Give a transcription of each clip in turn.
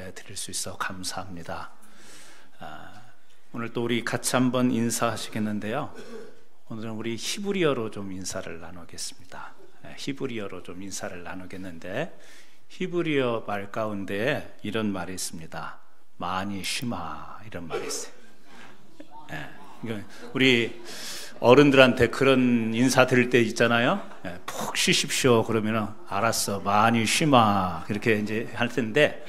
예배 드릴 수 있어 감사합니다. 오늘 또 우리 같이 한번 인사하시겠는데요. 오늘은 우리 히브리어로 좀 인사를 나누겠습니다. 히브리어로 좀 인사를 나누겠는데, 히브리어 말 가운데 이런 말이 있습니다. 마니 쉬마, 이런 말이 있어요. 우리 어른들한테 그런 인사 드릴 때 있잖아요. 푹 쉬십시오 그러면 알았어, 많이 쉬마, 이렇게 이제 할 텐데,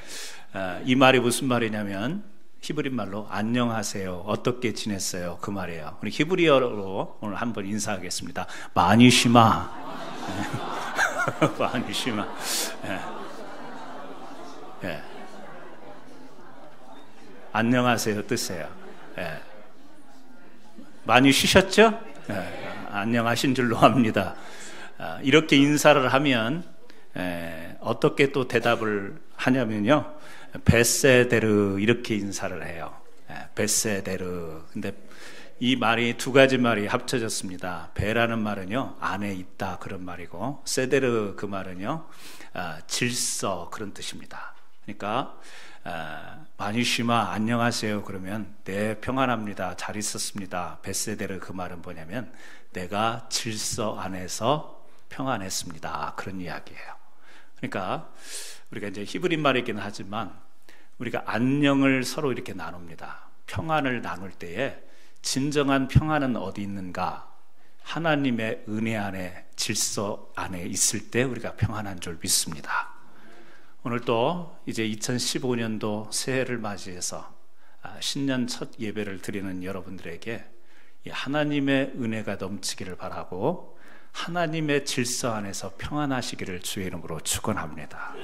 이 말이 무슨 말이냐면 히브리 말로 안녕하세요, 어떻게 지냈어요, 그 말이에요. 우리 히브리어로 오늘 한번 인사하겠습니다. 많이 쉬마. 많이 쉬마. 안녕하세요 뜻이에요. 많이 쉬셨죠? 안녕하신 줄로 합니다. 이렇게 인사를 하면 어떻게 또 대답을 하냐면요, 베세데르, 이렇게 인사를 해요. 베세데르. 근데 이 말이 두 가지 말이 합쳐졌습니다. 베라는 말은요, 안에 있다, 그런 말이고, 세데르, 그 말은요, 질서, 그런 뜻입니다. 그러니까 마니시마, 안녕하세요 그러면 네, 평안합니다, 잘 있었습니다. 베세데르, 그 말은 뭐냐면 내가 질서 안에서 평안했습니다, 그런 이야기예요. 그러니까 우리가 이제 히브리 말이긴 하지만 우리가 안녕을 서로 이렇게 나눕니다. 평안을 나눌 때에 진정한 평안은 어디 있는가? 하나님의 은혜 안에, 질서 안에 있을 때 우리가 평안한 줄 믿습니다. 오늘 또 이제 2015년도 새해를 맞이해서 신년 첫 예배를 드리는 여러분들에게 하나님의 은혜가 넘치기를 바라고 하나님의 질서 안에서 평안하시기를 주의 이름으로 축원합니다.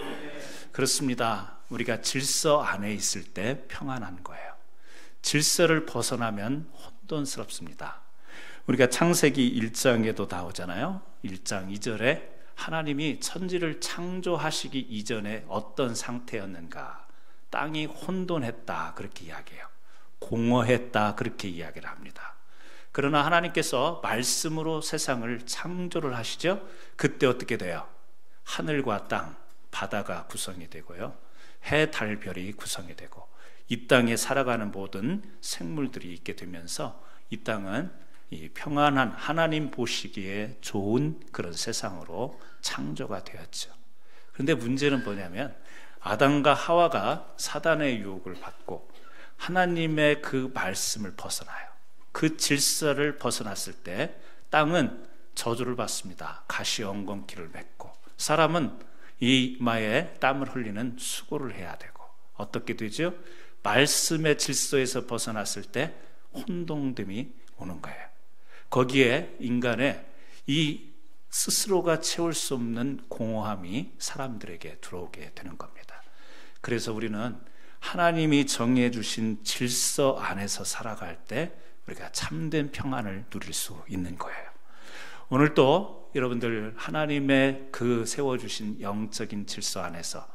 그렇습니다. 우리가 질서 안에 있을 때 평안한 거예요. 질서를 벗어나면 혼돈스럽습니다. 우리가 창세기 1장에도 나오잖아요. 1장 2절에 하나님이 천지를 창조하시기 이전에 어떤 상태였는가? 땅이 혼돈했다, 그렇게 이야기해요. 공허했다, 그렇게 이야기를 합니다. 그러나 하나님께서 말씀으로 세상을 창조를 하시죠. 그때 어떻게 돼요? 하늘과 땅, 바다가 구성이 되고요, 해, 달, 별이 구성이 되고, 이 땅에 살아가는 모든 생물들이 있게 되면서 이 땅은 이 평안한, 하나님 보시기에 좋은 그런 세상으로 창조가 되었죠. 그런데 문제는 뭐냐면 아담과 하와가 사단의 유혹을 받고 하나님의 그 말씀을 벗어나요. 그 질서를 벗어났을 때 땅은 저주를 받습니다. 가시 엉겅퀴를 맺고, 사람은 이마에 땀을 흘리는 수고를 해야 되고, 어떻게 되죠? 말씀의 질서에서 벗어났을 때 혼동됨이 오는 거예요. 거기에 인간의 이 스스로가 채울 수 없는 공허함이 사람들에게 들어오게 되는 겁니다. 그래서 우리는 하나님이 정해 주신 질서 안에서 살아갈 때 우리가 참된 평안을 누릴 수 있는 거예요. 오늘 또 여러분들 하나님의 그 세워주신 영적인 질서 안에서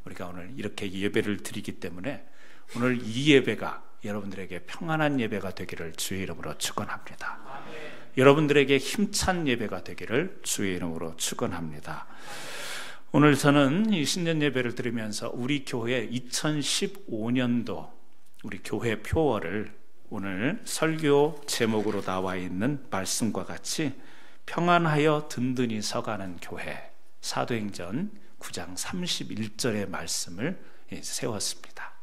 우리가 오늘 이렇게 예배를 드리기 때문에 오늘 이 예배가 여러분들에게 평안한 예배가 되기를 주의 이름으로 축원합니다. 여러분들에게 힘찬 예배가 되기를 주의 이름으로 축원합니다. 오늘 저는 이 신년 예배를 드리면서 우리 교회 2015년도 우리 교회 표어를 오늘 설교 제목으로 나와 있는 말씀과 같이 평안하여 든든히 서가는 교회, 사도행전 9장 31절의 말씀을 세웠습니다.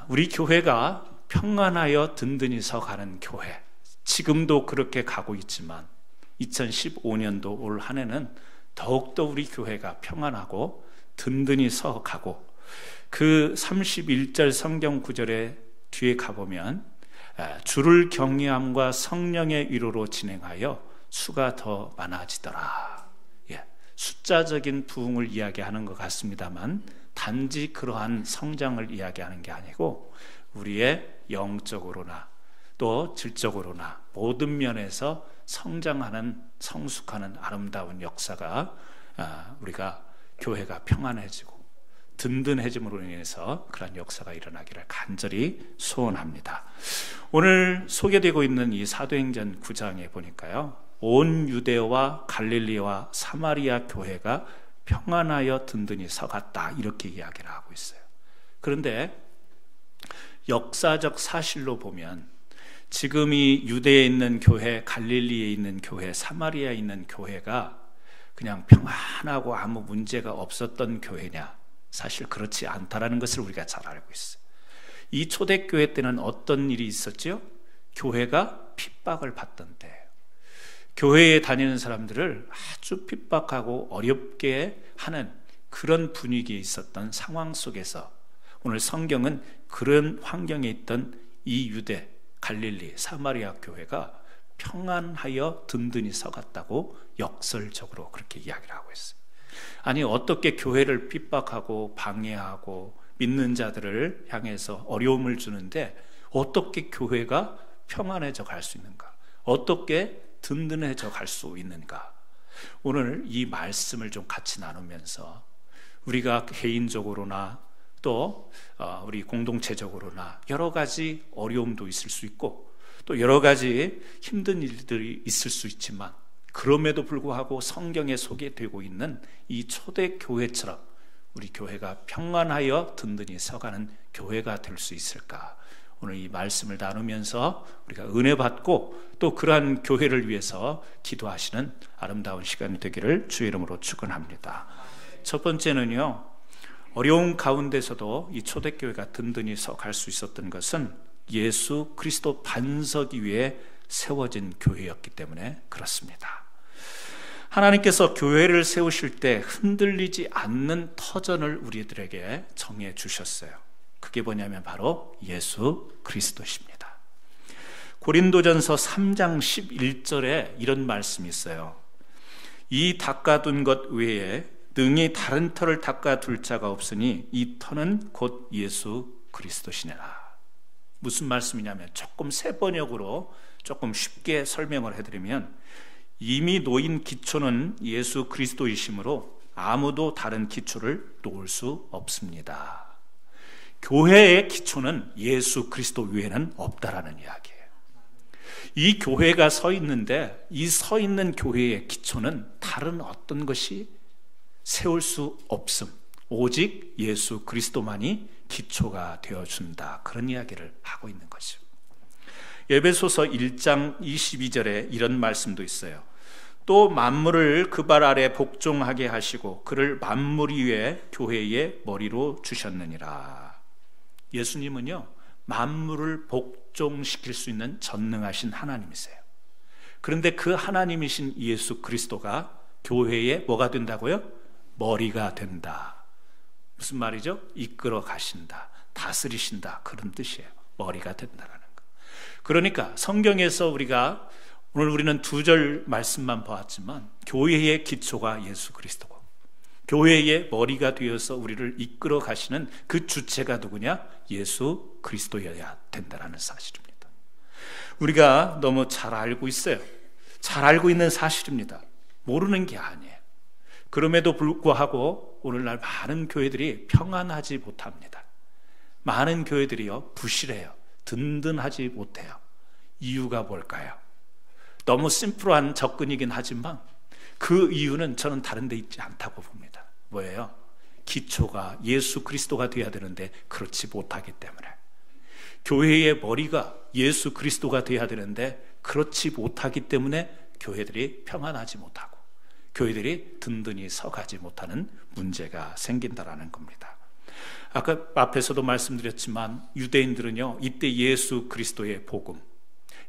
우리 교회가 평안하여 든든히 서가는 교회, 지금도 그렇게 가고 있지만 2015년도 올 한 해는 더욱더 우리 교회가 평안하고 든든히 서가고, 그 31절 성경 구절에 뒤에 가보면 주를 경외함과 성령의 위로로 진행하여 수가 더 많아지더라. 숫자적인 부흥을 이야기하는 것 같습니다만 단지 그러한 성장을 이야기하는 게 아니고 우리의 영적으로나 또 질적으로나 모든 면에서 성장하는, 성숙하는 아름다운 역사가 우리가 교회가 평안해지고 든든해짐으로 인해서 그런 역사가 일어나기를 간절히 소원합니다. 오늘 소개되고 있는 이 사도행전 9장에 보니까요, 온 유대와 갈릴리와 사마리아 교회가 평안하여 든든히 서갔다, 이렇게 이야기를 하고 있어요. 그런데 역사적 사실로 보면 지금 이 유대에 있는 교회, 갈릴리에 있는 교회, 사마리아에 있는 교회가 그냥 평안하고 아무 문제가 없었던 교회냐? 사실 그렇지 않다라는 것을 우리가 잘 알고 있어요. 이 초대교회 때는 어떤 일이 있었죠? 교회가 핍박을 받던 때예요. 교회에 다니는 사람들을 아주 핍박하고 어렵게 하는 그런 분위기에 있었던 상황 속에서 오늘 성경은 그런 환경에 있던 이 유대, 갈릴리, 사마리아 교회가 평안하여 든든히 서갔다고 역설적으로 그렇게 이야기를 하고 있어요. 아니, 어떻게 교회를 핍박하고 방해하고 믿는 자들을 향해서 어려움을 주는데 어떻게 교회가 평안해져 갈 수 있는가? 어떻게 든든해져 갈 수 있는가? 오늘 이 말씀을 좀 같이 나누면서 우리가 개인적으로나 또 우리 공동체적으로나 여러 가지 어려움도 있을 수 있고 또 여러 가지 힘든 일들이 있을 수 있지만 그럼에도 불구하고 성경에 소개되고 있는 이 초대교회처럼 우리 교회가 평안하여 든든히 서가는 교회가 될 수 있을까? 오늘 이 말씀을 나누면서 우리가 은혜 받고 또 그러한 교회를 위해서 기도하시는 아름다운 시간이 되기를 주의 이름으로 축원합니다. 첫 번째는요, 어려운 가운데서도 이 초대교회가 든든히 서갈 수 있었던 것은 예수 그리스도 반석 위에 세워진 교회였기 때문에 그렇습니다. 하나님께서 교회를 세우실 때 흔들리지 않는 터전을 우리들에게 정해 주셨어요. 그게 뭐냐면 바로 예수 그리스도십니다. 고린도전서 3장 11절에 이런 말씀이 있어요. 이 닦아둔 것 외에 능히 다른 터를 닦아둘 자가 없으니 이 터는 곧 예수 그리스도시니라. 무슨 말씀이냐면 조금 새 번역으로 조금 쉽게 설명을 해드리면 이미 놓인 기초는 예수 그리스도이시므로 아무도 다른 기초를 놓을 수 없습니다. 교회의 기초는 예수 그리스도 외에는 없다라는 이야기예요. 이 교회가 서 있는데 이 서 있는 교회의 기초는 다른 어떤 것이 세울 수 없음. 오직 예수 그리스도만이 기초가 되어준다. 그런 이야기를 하고 있는 거죠. 에베소서 1장 22절에 이런 말씀도 있어요. 또 만물을 그 발 아래 복종하게 하시고 그를 만물 위에 교회의 머리로 주셨느니라. 예수님은요, 만물을 복종시킬 수 있는 전능하신 하나님이세요. 그런데 그 하나님이신 예수 그리스도가 교회의 뭐가 된다고요? 머리가 된다. 무슨 말이죠? 이끌어 가신다, 다스리신다, 그런 뜻이에요. 머리가 된다라는 거. 그러니까 성경에서 오늘 우리는 2절 말씀만 보았지만 교회의 기초가 예수 그리스도고 교회의 머리가 되어서 우리를 이끌어 가시는 그 주체가 누구냐? 예수 그리스도여야 된다는 사실입니다. 우리가 너무 잘 알고 있어요. 잘 알고 있는 사실입니다. 모르는 게 아니에요. 그럼에도 불구하고 오늘날 많은 교회들이 평안하지 못합니다. 많은 교회들이요, 부실해요. 든든하지 못해요. 이유가 뭘까요? 너무 심플한 접근이긴 하지만 그 이유는 저는 다른 데 있지 않다고 봅니다. 뭐예요? 기초가 예수 그리스도가 되어야 되는데 그렇지 못하기 때문에, 교회의 머리가 예수 그리스도가 되어야 되는데 그렇지 못하기 때문에 교회들이 평안하지 못하고 교회들이 든든히 서가지 못하는 문제가 생긴다라는 겁니다. 아까 앞에서도 말씀드렸지만 유대인들은요, 이때 예수 그리스도의 복음,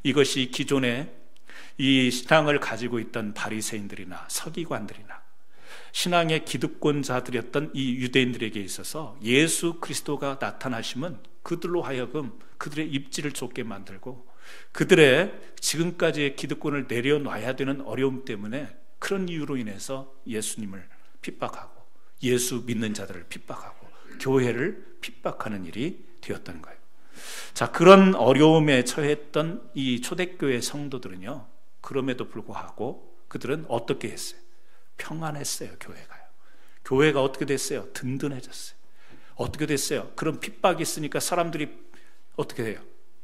이것이 기존에 이 신앙을 가지고 있던 바리새인들이나 서기관들이나 신앙의 기득권자들이었던 이 유대인들에게 있어서 예수 그리스도가 나타나시면 그들로 하여금 그들의 입지를 좁게 만들고 그들의 지금까지의 기득권을 내려놔야 되는 어려움 때문에 그런 이유로 인해서 예수님을 핍박하고 예수 믿는 자들을 핍박하고 교회를 핍박하는 일이 되었던 거예요. 자, 그런 어려움에 처했던 이 초대교회 성도들은요, 그럼에도 불구하고 그들은 어떻게 했어요? 평안했어요. 교회가 어떻게 됐어요? 든든해졌어요. 어떻게 됐어요? 그런 핍박이 있으니까 사람들이 어떻게 돼요?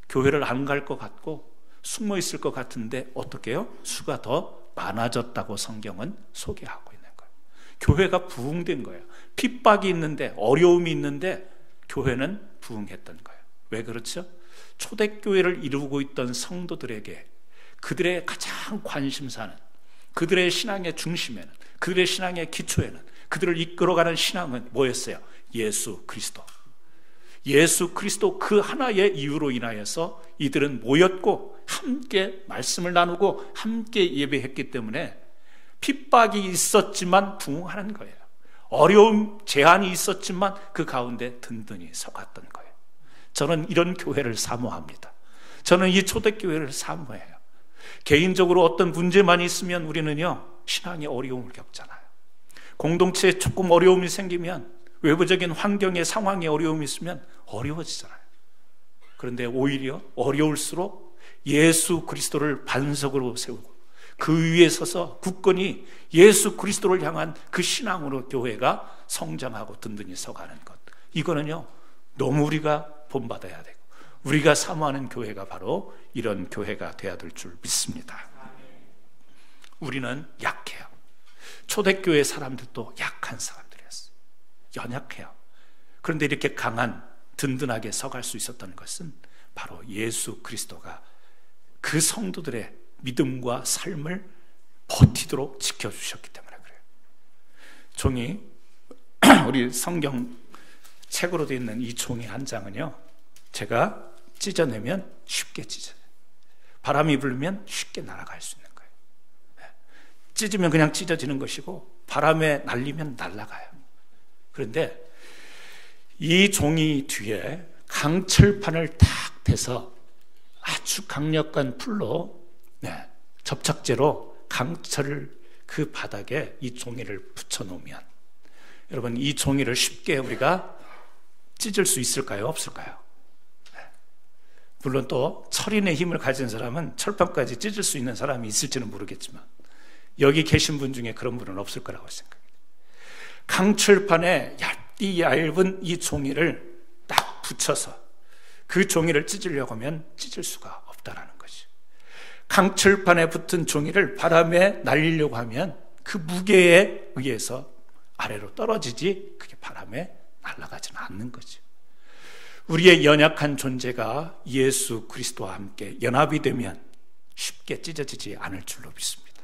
교회를 안 갈 것 같고 숨어 있을 것 같은데 어떻게 해요? 수가 더 많아졌다고 성경은 소개하고 있는 거예요. 교회가 부흥된 거예요. 핍박이 있는데, 어려움이 있는데 교회는 부흥했던 거예요. 왜 그렇죠? 초대교회를 이루고 있던 성도들에게 그들의 가장 관심사는, 그들의 신앙의 중심에는, 그들의 신앙의 기초에는, 그들을 이끌어가는 신앙은 뭐였어요? 예수 그리스도. 예수 그리스도 그 하나의 이유로 인하여서 이들은 모였고 함께 말씀을 나누고 함께 예배했기 때문에 핍박이 있었지만 부흥하는 거예요. 어려움, 제한이 있었지만 그 가운데 든든히 서갔던 거예요. 저는 이런 교회를 사모합니다. 저는 이 초대교회를 사모해요. 개인적으로 어떤 문제만 있으면 우리는요, 신앙의 어려움을 겪잖아요. 공동체에 조금 어려움이 생기면, 외부적인 환경의 상황에 어려움이 있으면 어려워지잖아요. 그런데 오히려 어려울수록 예수 그리스도를 반석으로 세우고 그 위에 서서 굳건히 예수 그리스도를 향한 그 신앙으로 교회가 성장하고 든든히 서가는 것, 이거는요 너무 우리가 본받아야 되고 우리가 사모하는 교회가 바로 이런 교회가 되어야 될 줄 믿습니다. 우리는 약해요. 초대교회 사람들도 약한 사람들이었어요. 연약해요. 그런데 이렇게 강한, 든든하게 서갈 수 있었던 것은 바로 예수 그리스도가 그 성도들의 믿음과 삶을 버티도록 지켜주셨기 때문에 그래요. 종이 우리 성경 책으로 되어 있는 이 종이 한 장은요, 제가 찢어내면 쉽게 찢어져요. 바람이 불면 쉽게 날아갈 수 있는 거예요. 찢으면 그냥 찢어지는 것이고 바람에 날리면 날아가요. 그런데 이 종이 뒤에 강철판을 탁 대서 아주 강력한 풀로, 접착제로 강철을 그 바닥에 이 종이를 붙여놓으면, 여러분, 이 종이를 쉽게 우리가 찢을 수 있을까요? 없을까요? 물론 또 철인의 힘을 가진 사람은 철판까지 찢을 수 있는 사람이 있을지는 모르겠지만 여기 계신 분 중에 그런 분은 없을 거라고 생각합니다. 강철판에 얇은 이 종이를 딱 붙여서 그 종이를 찢으려고 하면 찢을 수가 없다라는 것이죠. 강철판에 붙은 종이를 바람에 날리려고 하면 그 무게에 의해서 아래로 떨어지지 그게 바람에 날아가지는 않는 거죠. 우리의 연약한 존재가 예수 그리스도와 함께 연합이 되면 쉽게 찢어지지 않을 줄로 믿습니다.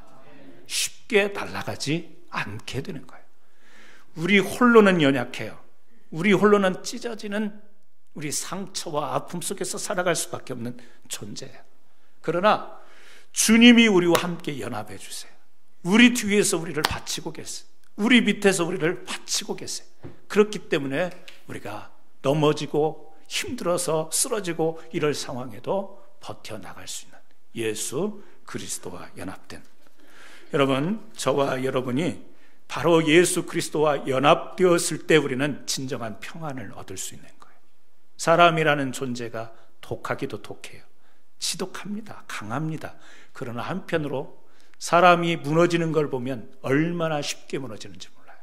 쉽게 날아가지 않게 되는 거예요. 우리 홀로는 연약해요. 우리 홀로는 찢어지는, 우리 상처와 아픔 속에서 살아갈 수밖에 없는 존재예요. 그러나 주님이 우리와 함께 연합해 주세요. 우리 뒤에서 우리를 받치고 계세요. 우리 밑에서 우리를 받치고 계세요. 그렇기 때문에 우리가 넘어지고 힘들어서 쓰러지고 이럴 상황에도 버텨나갈 수 있는 예수 그리스도와 연합된, 여러분, 저와 여러분이 바로 예수 그리스도와 연합되었을 때 우리는 진정한 평안을 얻을 수 있는 거예요. 사람이라는 존재가 독하기도 독해요. 지독합니다. 강합니다. 그러나 한편으로 사람이 무너지는 걸 보면 얼마나 쉽게 무너지는지 몰라요.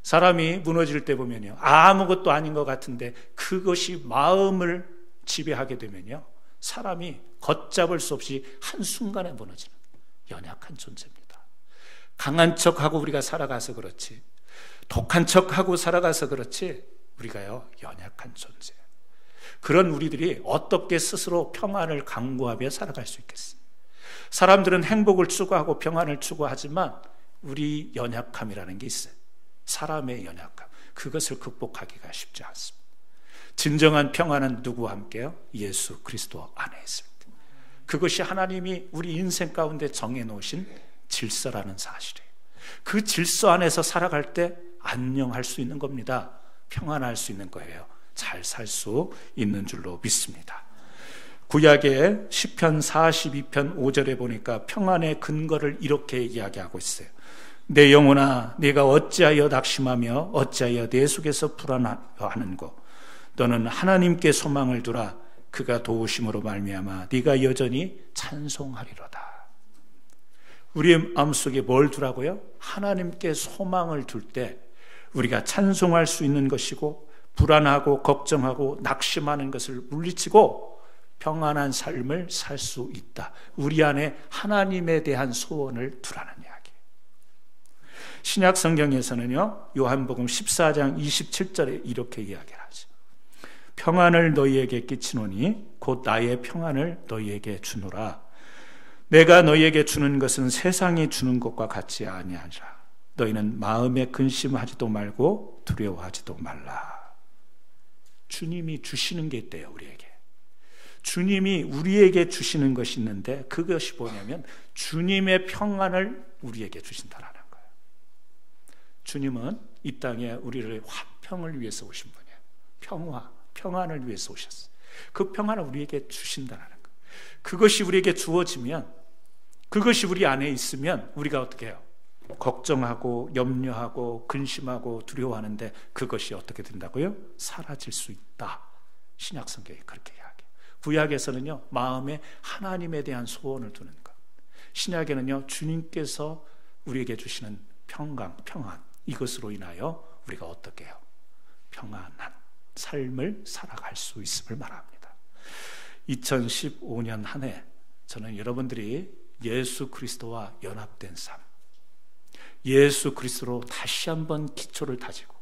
사람이 무너질 때 보면요, 아무것도 아닌 것 같은데 그것이 마음을 지배하게 되면요, 사람이 걷잡을 수 없이 한순간에 무너지는 연약한 존재입니다. 강한 척하고 우리가 살아가서 그렇지, 독한 척하고 살아가서 그렇지, 우리가요 연약한 존재예요. 그런 우리들이 어떻게 스스로 평안을 강구하며 살아갈 수 있겠어요? 사람들은 행복을 추구하고 평안을 추구하지만 우리 연약함이라는 게 있어요. 사람의 연약함, 그것을 극복하기가 쉽지 않습니다. 진정한 평안은 누구와 함께요? 예수 그리스도 안에 있을 때. 그것이 하나님이 우리 인생 가운데 정해놓으신 질서라는 사실이에요. 그 질서 안에서 살아갈 때 안녕할 수 있는 겁니다. 평안할 수 있는 거예요. 잘 살 수 있는 줄로 믿습니다. 구약의 시편 42편 5절에 보니까 평안의 근거를 이렇게 이야기하고 있어요. 내 영혼아, 네가 어찌하여 낙심하며 어찌하여 내 속에서 불안하는고, 너는 하나님께 소망을 두라. 그가 도우심으로 말미암아 네가 여전히 찬송하리로다. 우리의 마음속에 뭘 두라고요? 하나님께 소망을 둘 때 우리가 찬송할 수 있는 것이고, 불안하고 걱정하고 낙심하는 것을 물리치고 평안한 삶을 살 수 있다. 우리 안에 하나님에 대한 소원을 두라는 이야기예요. 신약 성경에서는요, 요한복음 14장 27절에 이렇게 이야기를 하죠. 평안을 너희에게 끼치노니 곧 나의 평안을 너희에게 주노라. 내가 너희에게 주는 것은 세상이 주는 것과 같지 아니하니라. 너희는 마음에 근심하지도 말고 두려워하지도 말라. 주님이 주시는 게 있대요, 우리에게. 주님이 우리에게 주시는 것이 있는데 그것이 뭐냐면 주님의 평안을 우리에게 주신다라는 거예요. 주님은 이 땅에 우리를 화평을 위해서 오신 분이에요. 평안을 위해서 오셨어요. 그 평안을 우리에게 주신다라는 거예요. 그것이 우리에게 주어지면, 그것이 우리 안에 있으면 우리가 어떻게 해요? 걱정하고 염려하고 근심하고 두려워하는데 그것이 어떻게 된다고요? 사라질 수 있다. 신약 성경이 그렇게 이야기해요. 구약에서는요, 마음에 하나님에 대한 소원을 두는 것. 신약에는요, 주님께서 우리에게 주시는 평강, 평안, 이것으로 인하여 우리가 어떻게 해요? 평안한 삶을 살아갈 수 있음을 말합니다. 2015년 한 해 저는 여러분들이 예수 그리스도와 연합된 삶, 예수 그리스도로 다시 한번 기초를 다지고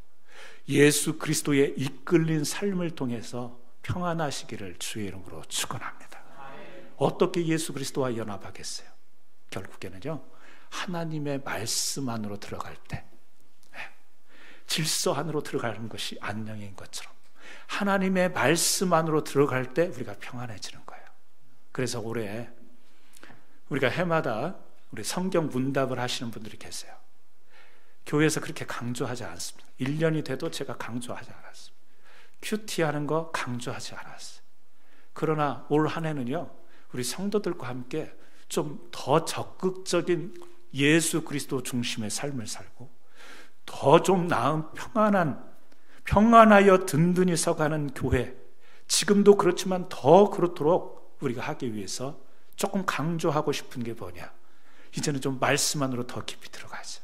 예수 그리스도에 이끌린 삶을 통해서 평안하시기를 주의 이름으로 축원합니다. 어떻게 예수 그리스도와 연합하겠어요? 결국에는요, 하나님의 말씀 안으로 들어갈 때, 질서 안으로 들어가는 것이 안녕인 것처럼 하나님의 말씀 안으로 들어갈 때 우리가 평안해지는 거예요. 그래서 올해 우리가 해마다 우리 성경 문답을 하시는 분들이 계세요. 교회에서 그렇게 강조하지 않습니다. 1년이 돼도 제가 강조하지 않았습니다. 큐티하는 거 강조하지 않았어요. 그러나 올 한 해는요, 우리 성도들과 함께 좀 더 적극적인 예수 그리스도 중심의 삶을 살고 더 좀 나은 평안하여 든든히 서가는 교회, 지금도 그렇지만 더 그렇도록 우리가 하기 위해서 조금 강조하고 싶은 게 뭐냐, 이제는 좀 말씀 안으로 더 깊이 들어가자.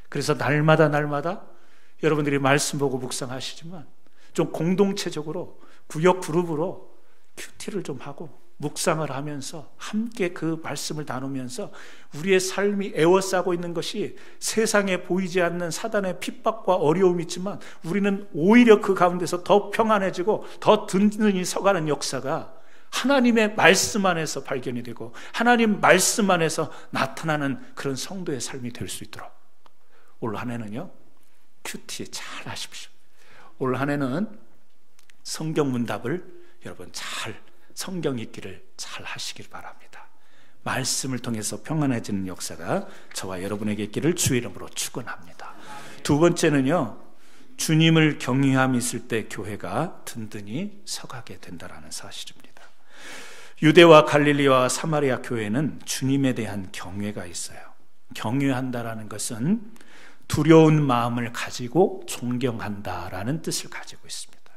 그래서 날마다 여러분들이 말씀 보고 묵상하시지만 좀 공동체적으로 구역 그룹으로 큐티를 좀 하고 묵상을 하면서 함께 그 말씀을 나누면서 우리의 삶이 에워싸고 있는 것이 세상에 보이지 않는 사단의 핍박과 어려움이 있지만 우리는 오히려 그 가운데서 더 평안해지고 더 든든히 서가는 역사가 하나님의 말씀 안에서 발견이 되고 하나님 말씀 안에서 나타나는 그런 성도의 삶이 될 수 있도록 올 한 해는요, 큐티 잘 하십시오. 올 한 해는 성경 문답을 여러분 잘 성경 읽기를 잘 하시길 바랍니다. 말씀을 통해서 평안해지는 역사가 저와 여러분에게 있기를 주의 이름으로 축원합니다. 두 번째는요, 주님을 경외함이 있을 때 교회가 든든히 서가게 된다는 사실입니다. 유대와 갈릴리와 사마리아 교회는 주님에 대한 경외가 있어요. 경외한다라는 것은 두려운 마음을 가지고 존경한다라는 뜻을 가지고 있습니다.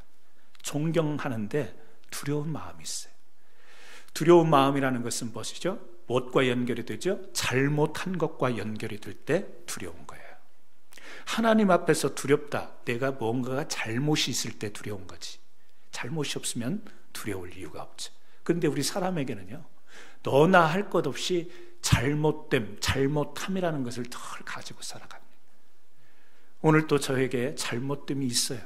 존경하는데 두려운 마음이 있어요. 두려운 마음이라는 것은 무엇이죠? 무엇과 연결이 되죠? 잘못한 것과 연결이 될 때 두려운 거예요. 하나님 앞에서 두렵다. 내가 뭔가가 잘못이 있을 때 두려운 거지. 잘못이 없으면 두려울 이유가 없죠. 그런데 우리 사람에게는요, 너나 할 것 없이 잘못함이라는 것을 늘 가지고 살아갑니다. 오늘 또 저에게 잘못됨이 있어요.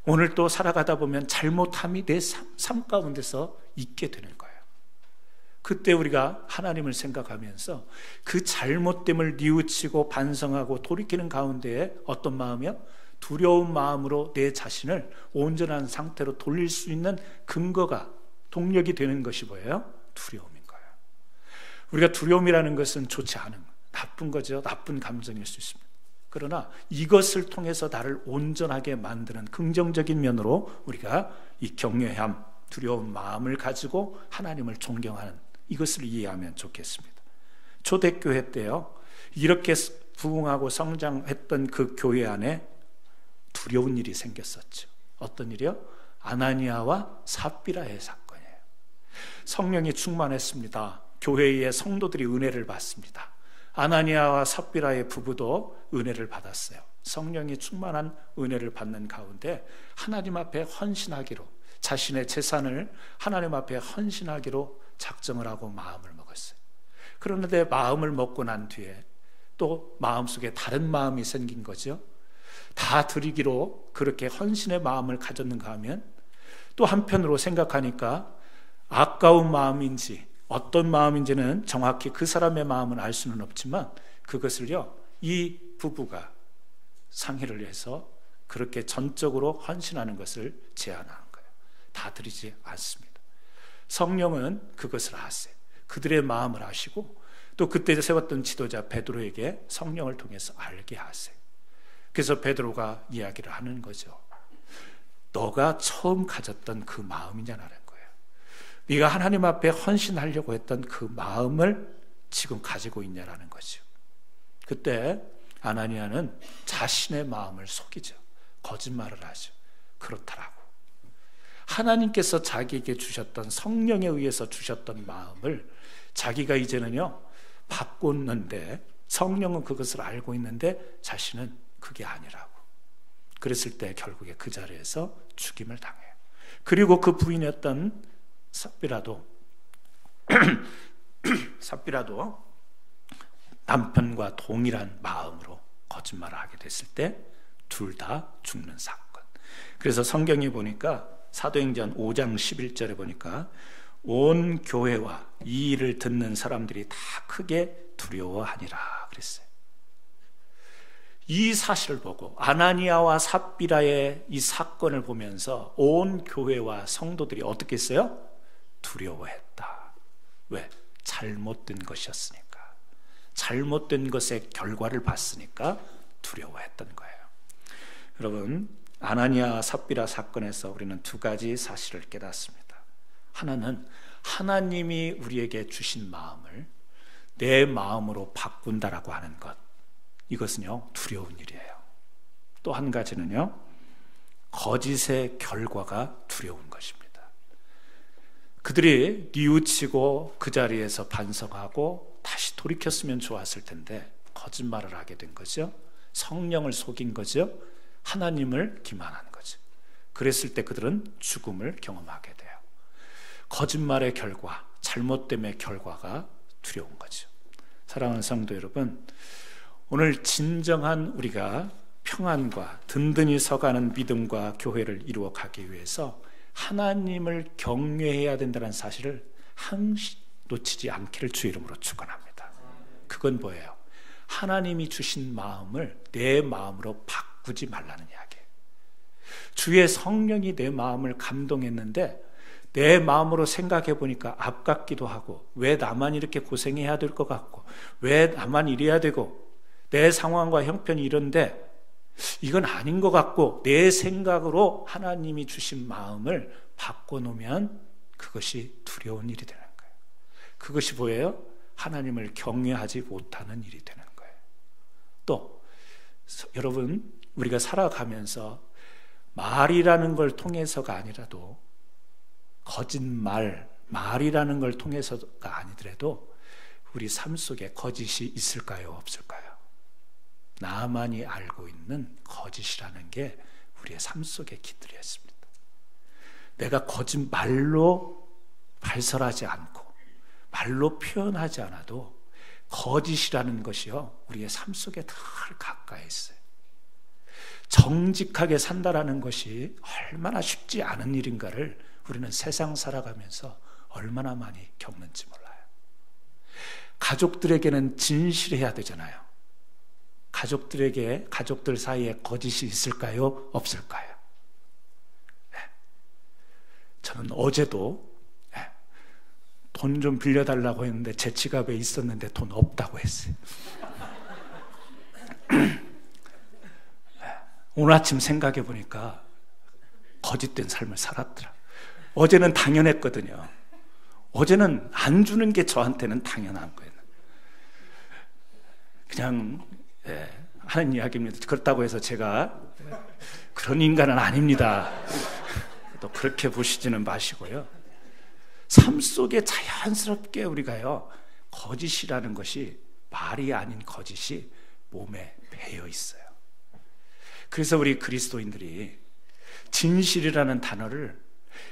오늘 또 살아가다 보면 잘못함이 내 삶 가운데서 있게 되는 거예요. 그때 우리가 하나님을 생각하면서 그 잘못됨을 뉘우치고 반성하고 돌이키는 가운데에 어떤 마음이요? 두려운 마음으로 내 자신을 온전한 상태로 돌릴 수 있는 근거가, 동력이 되는 것이 뭐예요? 두려움인 거예요. 우리가 두려움이라는 것은 좋지 않은, 나쁜 거죠. 나쁜 감정일 수 있습니다. 그러나 이것을 통해서 나를 온전하게 만드는 긍정적인 면으로 우리가 이 경외함, 두려운 마음을 가지고 하나님을 존경하는 이것을 이해하면 좋겠습니다. 초대교회 때요, 이렇게 부흥하고 성장했던 그 교회 안에 두려운 일이 생겼었죠. 어떤 일이요? 아나니아와 삽비라의 사건이에요. 성령이 충만했습니다. 교회의 성도들이 은혜를 받습니다. 아나니아와 삽비라의 부부도 은혜를 받았어요. 성령이 충만한 은혜를 받는 가운데 하나님 앞에 헌신하기로, 자신의 재산을 하나님 앞에 헌신하기로 작정을 하고 마음을 먹었어요. 그런데 마음을 먹고 난 뒤에 또 마음속에 다른 마음이 생긴 거죠. 다 드리기로 그렇게 헌신의 마음을 가졌는가 하면 또 한편으로 생각하니까 아까운 마음인지 어떤 마음인지는 정확히 그 사람의 마음은 알 수는 없지만 그것을요, 이 부부가 상의를 해서 그렇게 전적으로 헌신하는 것을 제안하는 거예요. 다 드리지 않습니다. 성령은 그것을 아세요. 그들의 마음을 아시고 또 그때 세웠던 지도자 베드로에게 성령을 통해서 알게 하세요. 그래서 베드로가 이야기를 하는 거죠. 너가 처음 가졌던 그 마음이냐라는 거예요. 네가 하나님 앞에 헌신하려고 했던 그 마음을 지금 가지고 있냐라는 거죠. 그때 아나니아는 자신의 마음을 속이죠. 거짓말을 하죠. 그렇다라고. 하나님께서 자기에게 주셨던, 성령에 의해서 주셨던 마음을 자기가 이제는요 바꿨는데, 성령은 그것을 알고 있는데 자신은 그게 아니라고. 그랬을 때 결국에 그 자리에서 죽임을 당해요. 그리고 그 부인이었던 삽비라도 남편과 동일한 마음으로 거짓말을 하게 됐을 때 둘 다 죽는 사건. 그래서 성경에 보니까 사도행전 5장 11절에 보니까 온 교회와 이 일을 듣는 사람들이 다 크게 두려워하니라 그랬어요. 이 사실을 보고, 아나니아와 삽비라의 이 사건을 보면서 온 교회와 성도들이 어떻게 했어요? 두려워했다. 왜? 잘못된 것이었으니까. 잘못된 것의 결과를 봤으니까 두려워했던 거예요. 여러분, 아나니아와 삽비라 사건에서 우리는 두 가지 사실을 깨닫습니다. 하나는 하나님이 우리에게 주신 마음을 내 마음으로 바꾼다라고 하는 것, 이것은요 두려운 일이에요. 또 한 가지는요, 거짓의 결과가 두려운 것입니다. 그들이 뉘우치고 그 자리에서 반성하고 다시 돌이켰으면 좋았을 텐데 거짓말을 하게 된 거죠. 성령을 속인 거죠. 하나님을 기만한 거죠. 그랬을 때 그들은 죽음을 경험하게 돼요. 거짓말의 결과, 잘못됨의 결과가 두려운 거죠. 사랑하는 성도 여러분, 오늘 진정한 우리가 평안과 든든히 서가는 믿음과 교회를 이루어 가기 위해서 하나님을 경외해야 된다는 사실을 항시 놓치지 않기를 주의 이름으로 축원합니다. 그건 뭐예요? 하나님이 주신 마음을 내 마음으로 바꾸지 말라는 이야기예요. 주의 성령이 내 마음을 감동했는데 내 마음으로 생각해 보니까 아깝기도 하고, 왜 나만 이렇게 고생해야 될 것 같고, 왜 나만 이래야 되고, 내 상황과 형편이 이런데 이건 아닌 것 같고, 내 생각으로 하나님이 주신 마음을 바꿔놓으면 그것이 두려운 일이 되는 거예요. 그것이 뭐예요? 하나님을 경외하지 못하는 일이 되는 거예요. 또 여러분, 우리가 살아가면서 말이라는 걸 통해서가 아니라도, 거짓말, 말이라는 걸 통해서가 아니더라도 우리 삶 속에 거짓이 있을까요? 없을까요? 나만이 알고 있는 거짓이라는 게 우리의 삶 속에 깃들여 있습니다. 내가 거짓말로 발설하지 않고 말로 표현하지 않아도 거짓이라는 것이요 우리의 삶 속에 늘 가까이 있어요. 정직하게 산다라는 것이 얼마나 쉽지 않은 일인가를 우리는 세상 살아가면서 얼마나 많이 겪는지 몰라요. 가족들에게는 진실해야 되잖아요. 가족들 사이에 거짓이 있을까요? 없을까요? 네. 저는 어제도 돈 좀 빌려달라고 했는데 제 지갑에 있었는데 돈 없다고 했어요. 오늘 아침 생각해 보니까 거짓된 삶을 살았더라. 어제는 당연했거든요. 어제는 안 주는 게 저한테는 당연한 거예요. 그냥 하는 이야기입니다. 그렇다고 해서 제가 그런 인간은 아닙니다. 또 그렇게 보시지는 마시고요. 삶 속에 자연스럽게 우리가요, 거짓이라는 것이, 말이 아닌 거짓이 몸에 배어 있어요. 그래서 우리 그리스도인들이 진실이라는 단어를,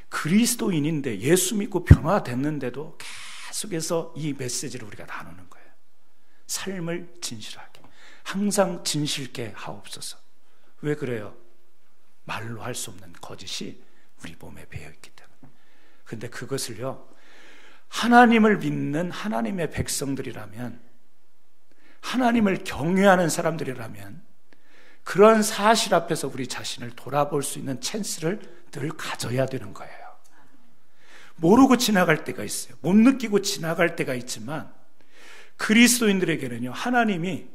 그리스도인인데 예수 믿고 변화됐는데도 계속해서 이 메시지를 우리가 나누는 거예요. 삶을 진실하게, 항상 진실게 하옵소서. 왜 그래요? 말로 할 수 없는 거짓이 우리 몸에 배어있기 때문에. 근데 그것을요, 하나님을 믿는 하나님의 백성들이라면, 하나님을 경외하는 사람들이라면 그런 사실 앞에서 우리 자신을 돌아볼 수 있는 찬스를 늘 가져야 되는 거예요. 모르고 지나갈 때가 있어요. 못 느끼고 지나갈 때가 있지만, 그리스도인들에게는요, 하나님이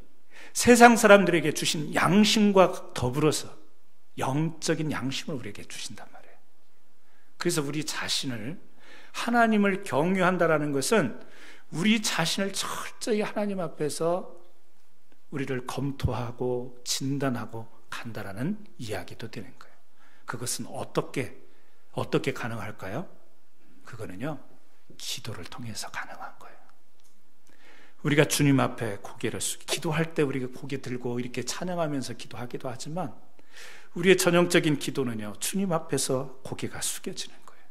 세상 사람들에게 주신 양심과 더불어서 영적인 양심을 우리에게 주신단 말이에요. 그래서 우리 자신을, 하나님을 경외한다라는 것은 우리 자신을 철저히 하나님 앞에서 우리를 검토하고 진단하고 간다라는 이야기도 되는 거예요. 그것은 어떻게 가능할까요? 그거는요, 기도를 통해서 가능한 거예요. 우리가 주님 앞에 고개를 숙이고, 기도할 때 우리가 고개 들고 이렇게 찬양하면서 기도하기도 하지만, 우리의 전형적인 기도는요, 주님 앞에서 고개가 숙여지는 거예요.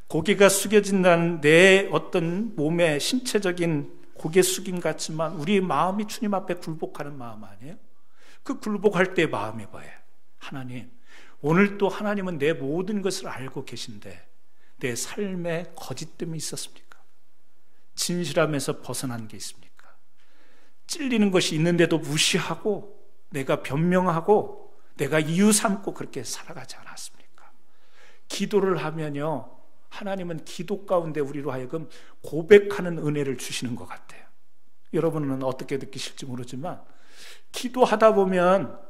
고개가 숙여진다는 내 어떤 몸의 신체적인 고개 숙임 같지만, 우리의 마음이 주님 앞에 굴복하는 마음 아니에요? 그 굴복할 때의 마음이 뭐예요? 하나님, 오늘 또 하나님은 내 모든 것을 알고 계신데 내 삶에 거짓됨이 있었습니까? 진실함에서 벗어난 게 있습니까? 찔리는 것이 있는데도 무시하고 내가 변명하고 내가 이유 삼고 그렇게 살아가지 않았습니까? 기도를 하면요, 하나님은 기도 가운데 우리로 하여금 고백하는 은혜를 주시는 것 같아요. 여러분은 어떻게 느끼실지 모르지만, 기도하다 보면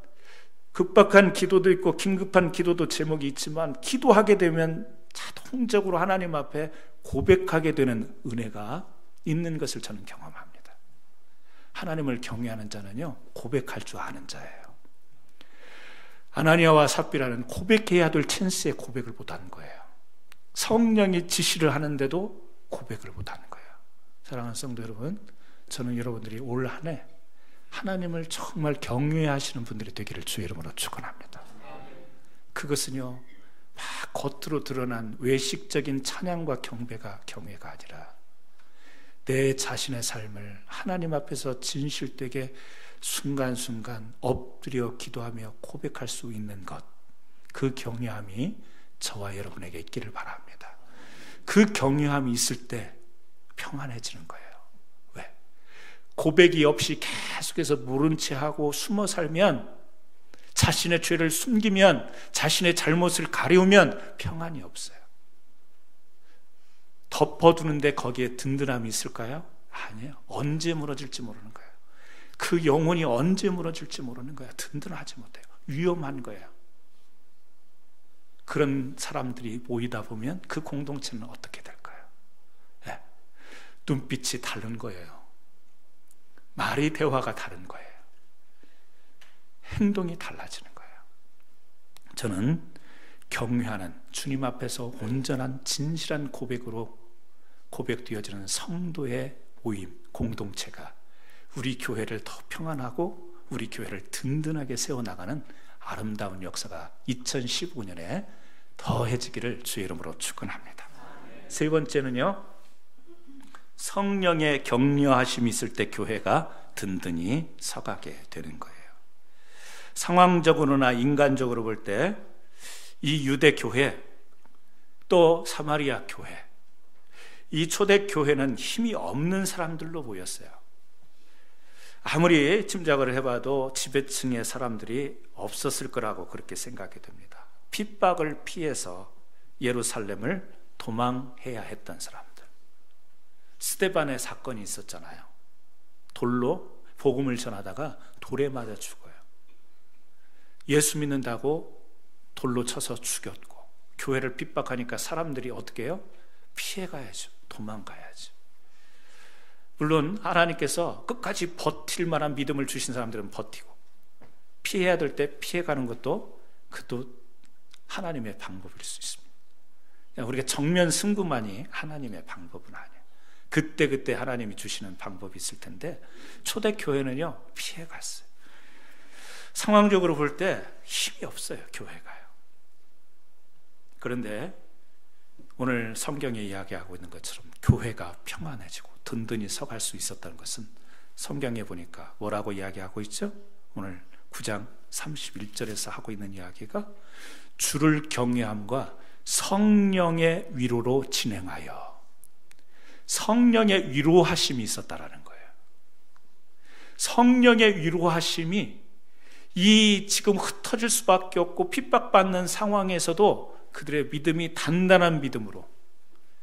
급박한 기도도 있고 긴급한 기도도 제목이 있지만, 기도하게 되면 자동적으로 하나님 앞에 고백하게 되는 은혜가 있는 것을 저는 경험합니다. 하나님을 경외하는 자는요, 고백할 줄 아는 자예요. 아나니아와 삽비라는 고백해야 될 찬스에 고백을 못하는 거예요. 성령이 지시를 하는데도 고백을 못하는 거예요. 사랑하는 성도 여러분, 저는 여러분들이 올 한 해 하나님을 정말 경외하시는 분들이 되기를 주의 이름으로 축원합니다. 그것은요, 막 겉으로 드러난 외식적인 찬양과 경외가 아니라 내 자신의 삶을 하나님 앞에서 진실되게 순간순간 엎드려 기도하며 고백할 수 있는 것, 그 경외함이 저와 여러분에게 있기를 바랍니다. 그 경외함이 있을 때 평안해지는 거예요. 왜? 고백이 없이 계속해서 모른 채 하고 숨어 살면, 자신의 죄를 숨기면, 자신의 잘못을 가려우면 평안이 없어요. 덮어두는데 거기에 든든함이 있을까요? 아니에요. 언제 무너질지 모르는 거예요. 그 영혼이 언제 무너질지 모르는 거예요. 든든하지 못해요. 위험한 거예요. 그런 사람들이 모이다 보면 그 공동체는 어떻게 될까요? 네. 눈빛이 다른 거예요. 말이, 대화가 다른 거예요. 행동이 달라지는 거예요. 저는 경외하는 주님 앞에서 온전한 진실한 고백으로 고백되어지는 성도의 모임, 공동체가 우리 교회를 더 평안하고 우리 교회를 든든하게 세워나가는 아름다운 역사가 2015년에 더해지기를 주의 이름으로 축원합니다. 세 번째는요, 성령의 격려하심이 있을 때 교회가 든든히 서가게 되는 거예요. 상황적으로나 인간적으로 볼 때 이 유대 교회, 또 사마리아 교회, 이 초대 교회는 힘이 없는 사람들로 보였어요. 아무리 짐작을 해봐도 지배층의 사람들이 없었을 거라고 그렇게 생각이 됩니다. 핍박을 피해서 예루살렘을 도망해야 했던 사람들. 스데반의 사건이 있었잖아요. 돌로 복음을 전하다가 돌에 맞아 죽어요. 예수 믿는다고 돌로 쳐서 죽였고, 교회를 핍박하니까 사람들이 어떻게 해요? 피해가야죠. 도망가야죠. 물론 하나님께서 끝까지 버틸 만한 믿음을 주신 사람들은 버티고, 피해야 될 때 피해가는 것도 그것도 하나님의 방법일 수 있습니다. 우리가 정면 승부만이 하나님의 방법은 아니에요. 그때 하나님이 주시는 방법이 있을 텐데, 초대 교회는요, 피해갔어요. 상황적으로 볼 때 힘이 없어요, 교회가요. 그런데 오늘 성경에 이야기하고 있는 것처럼 교회가 평안해지고 든든히 서갈 수 있었다는 것은 성경에 보니까 뭐라고 이야기하고 있죠? 오늘 9장 31절에서 하고 있는 이야기가 주를 경외함과 성령의 위로로 진행하여 성령의 위로하심이 있었다라는 거예요. 성령의 위로하심이 이 지금 흩어질 수밖에 없고 핍박받는 상황에서도 그들의 믿음이 단단한 믿음으로,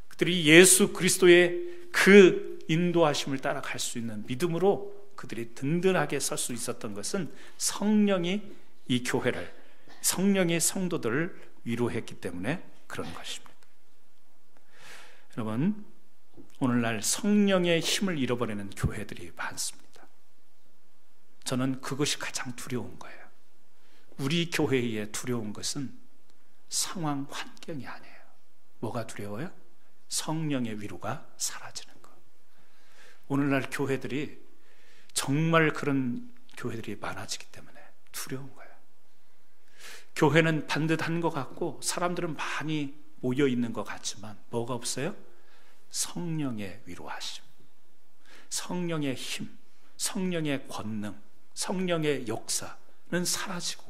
그들이 예수 그리스도의 그 인도하심을 따라갈 수 있는 믿음으로 그들이 든든하게 설 수 있었던 것은 성령이 이 교회를, 성령이 성도들을 위로했기 때문에 그런 것입니다. 여러분, 오늘날 성령의 힘을 잃어버리는 교회들이 많습니다. 저는 그것이 가장 두려운 거예요. 우리 교회에 두려운 것은 상황, 환경이 아니에요. 뭐가 두려워요? 성령의 위로가 사라지는 것. 오늘날 교회들이 정말 그런 교회들이 많아지기 때문에 두려운 거예요. 교회는 반듯한 것 같고 사람들은 많이 모여 있는 것 같지만 뭐가 없어요? 성령의 위로하심, 성령의 힘, 성령의 권능, 성령의 역사는 사라지고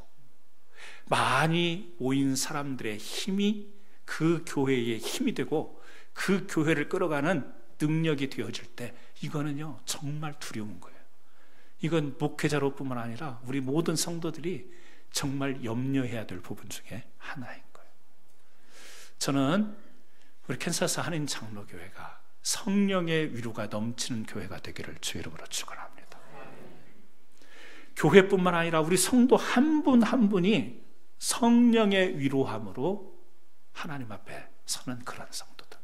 많이 모인 사람들의 힘이 그 교회의 힘이 되고 그 교회를 끌어가는 능력이 되어질 때 이거는요 정말 두려운 거예요. 이건 목회자로뿐만 아니라 우리 모든 성도들이 정말 염려해야 될 부분 중에 하나인 거예요. 저는 우리 캔사스 한인 장로교회가 성령의 위로가 넘치는 교회가 되기를 주의 이름으로 축원합니다. 교회뿐만 아니라 우리 성도 한 분 한 분이 성령의 위로함으로 하나님 앞에 서는 그런 성도들.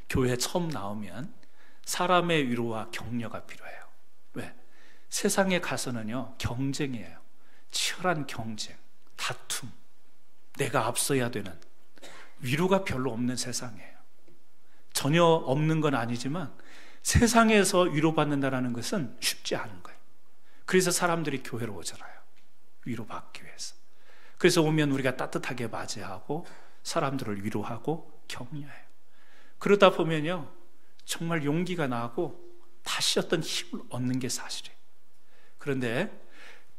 교회 처음 나오면 사람의 위로와 격려가 필요해요. 왜? 세상에 가서는요 경쟁이에요. 치열한 경쟁, 다툼, 내가 앞서야 되는, 위로가 별로 없는 세상이에요. 전혀 없는 건 아니지만 세상에서 위로받는다는 것은 쉽지 않은 거예요. 그래서 사람들이 교회로 오잖아요. 위로받기 위해서. 그래서 오면 우리가 따뜻하게 맞이하고 사람들을 위로하고 격려해요. 그러다 보면요 정말 용기가 나고 다시 어떤 힘을 얻는 게 사실이에요. 그런데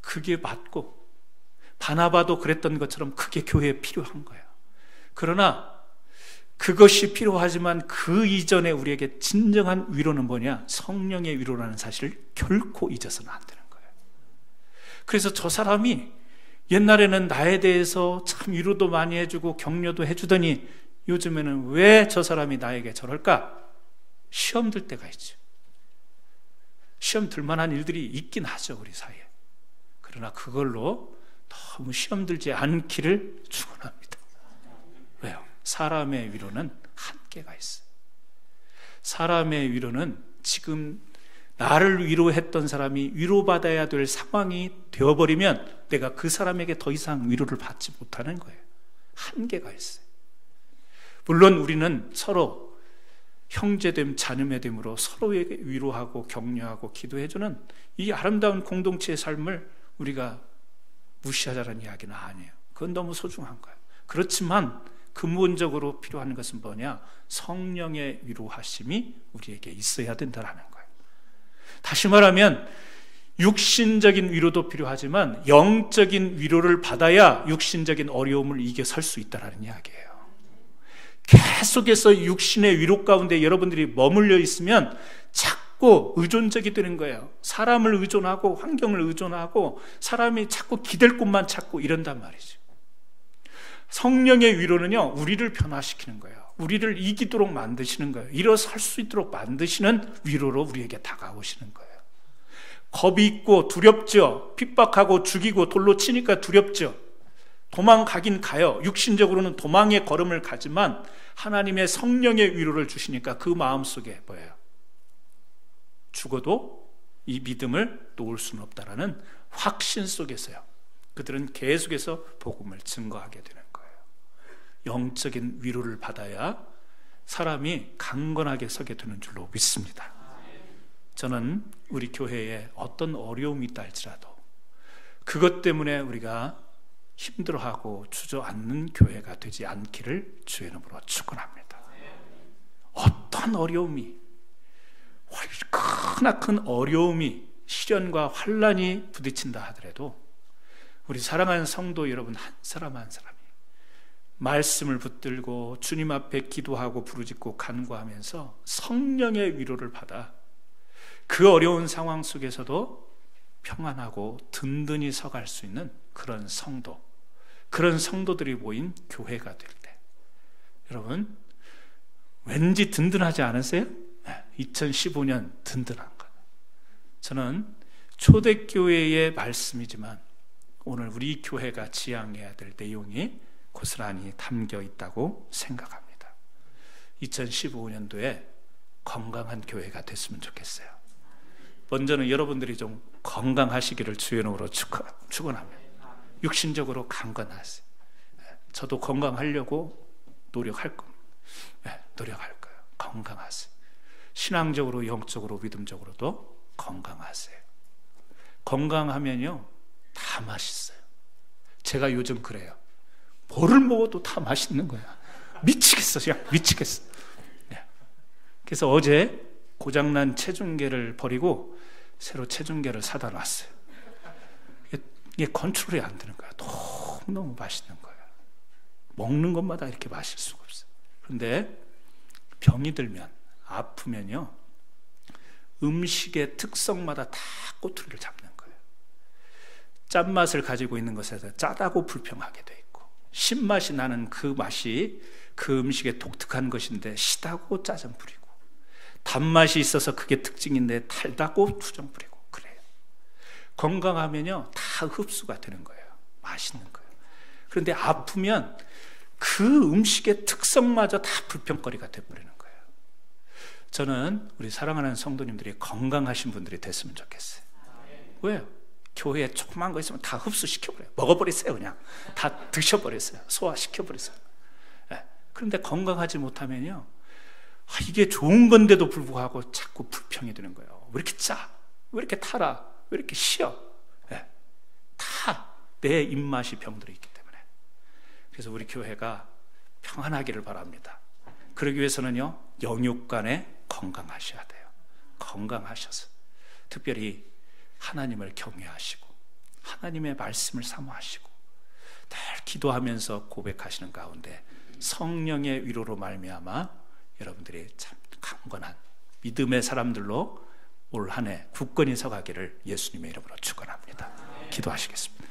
그게 맞고 바나바도 그랬던 것처럼 그게 교회에 필요한 거예요. 그러나 그것이 필요하지만 그 이전에 우리에게 진정한 위로는 뭐냐? 성령의 위로라는 사실을 결코 잊어서는 안 되는 거예요. 그래서 저 사람이 옛날에는 나에 대해서 참 위로도 많이 해주고 격려도 해주더니 요즘에는 왜 저 사람이 나에게 저럴까? 시험 들 때가 있죠. 시험 들 만한 일들이 있긴 하죠, 우리 사이에. 그러나 그걸로 너무 시험 들지 않기를 축원합니다. 왜요? 사람의 위로는 한계가 있어요. 사람의 위로는 지금 나를 위로했던 사람이 위로받아야 될 상황이 되어버리면 내가 그 사람에게 더 이상 위로를 받지 못하는 거예요. 한계가 있어요. 물론 우리는 서로 형제됨, 자녀됨으로 서로에게 위로하고 격려하고 기도해주는 이 아름다운 공동체의 삶을 우리가 무시하자는 이야기는 아니에요. 그건 너무 소중한 거예요. 그렇지만 근본적으로 필요한 것은 뭐냐? 성령의 위로하심이 우리에게 있어야 된다는 거예요. 다시 말하면 육신적인 위로도 필요하지만 영적인 위로를 받아야 육신적인 어려움을 이겨 설 수 있다는 이야기예요. 계속해서 육신의 위로 가운데 여러분들이 머물러 있으면 자꾸 의존적이 되는 거예요. 사람을 의존하고 환경을 의존하고 사람이 자꾸 기댈 곳만 찾고 이런단 말이죠. 성령의 위로는요 우리를 변화시키는 거예요. 우리를 이기도록 만드시는 거예요. 일어설 수 있도록 만드시는 위로로 우리에게 다가오시는 거예요. 겁이 있고 두렵죠. 핍박하고 죽이고 돌로 치니까 두렵죠. 도망가긴 가요. 육신적으로는 도망의 걸음을 가지만 하나님의 성령의 위로를 주시니까 그 마음속에 뭐예요? 죽어도 이 믿음을 놓을 수는 없다라는 확신 속에서요 그들은 계속해서 복음을 증거하게 되는 거예요. 영적인 위로를 받아야 사람이 강건하게 서게 되는 줄로 믿습니다. 저는 우리 교회에 어떤 어려움이 있다 할지라도 그것 때문에 우리가 힘들어하고 주저앉는 교회가 되지 않기를 주의 이름으로 축원합니다. 어떤 어려움이, 크나큰 어려움이, 시련과 환난이 부딪힌다 하더라도 우리 사랑하는 성도 여러분, 한 사람 한 사람이 말씀을 붙들고 주님 앞에 기도하고 부르짖고 간구하면서 성령의 위로를 받아 그 어려운 상황 속에서도 평안하고 든든히 서갈 수 있는 그런 성도, 그런 성도들이 모인 교회가 될 때, 여러분 왠지 든든하지 않으세요? 2015년 든든한 것. 저는 초대교회의 말씀이지만 오늘 우리 교회가 지향해야 될 내용이 고스란히 담겨 있다고 생각합니다. 2015년도에 건강한 교회가 됐으면 좋겠어요. 먼저는 여러분들이 좀 건강하시기를 주의 이름으로 축원합니다. 육신적으로 강건하세요. 저도 건강하려고 노력할 겁니다. 노력할 거예요. 건강하세요. 신앙적으로, 영적으로, 믿음적으로도 건강하세요. 건강하면요 다 맛있어요. 제가 요즘 그래요. 뭐를 먹어도 다 맛있는 거야. 미치겠어, 그냥 미치겠어. 그래서 어제 고장난 체중계를 버리고 새로 체중계를 사다 놨어요. 이게 컨트롤이 안 되는 거야. 너무 맛있는 거야. 먹는 것마다 이렇게 마실 수가 없어요. 그런데 병이 들면, 아프면요 음식의 특성마다 다 꼬투리를 잡는 거예요. 짠맛을 가지고 있는 것에서 짜다고 불평하게 돼 있고, 신맛이 나는 그 맛이 그 음식의 독특한 것인데 시다고 짜증 부리고, 단맛이 있어서 그게 특징인데 달다고 투정 부리고 그래요. 건강하면요 다 흡수가 되는 거예요. 맛있는 거예요. 그런데 아프면 그 음식의 특성마저 다 불평거리가 돼버리는 거예요. 저는 우리 사랑하는 성도님들이 건강하신 분들이 됐으면 좋겠어요. 왜요? 교회에 조그만 거 있으면 다 흡수시켜버려요. 먹어버리세요. 그냥 다 드셔버리세요. 소화시켜버리세요. 그런데 건강하지 못하면요 이게 좋은 건데도 불구하고 자꾸 불평이 드는 거예요. 왜 이렇게 짜? 왜 이렇게 타라? 왜 이렇게 시어? 다 내 입맛이 병들어 있기 때문에. 그래서 우리 교회가 평안하기를 바랍니다. 그러기 위해서는요 영육간에 건강하셔야 돼요. 건강하셔서 특별히 하나님을 경외하시고 하나님의 말씀을 사모하시고 늘 기도하면서 고백하시는 가운데 성령의 위로로 말미암아 여러분들이 참 강건한 믿음의 사람들로 올 한 해 굳건히 서가기를 예수님의 이름으로 축원합니다. 기도하시겠습니다.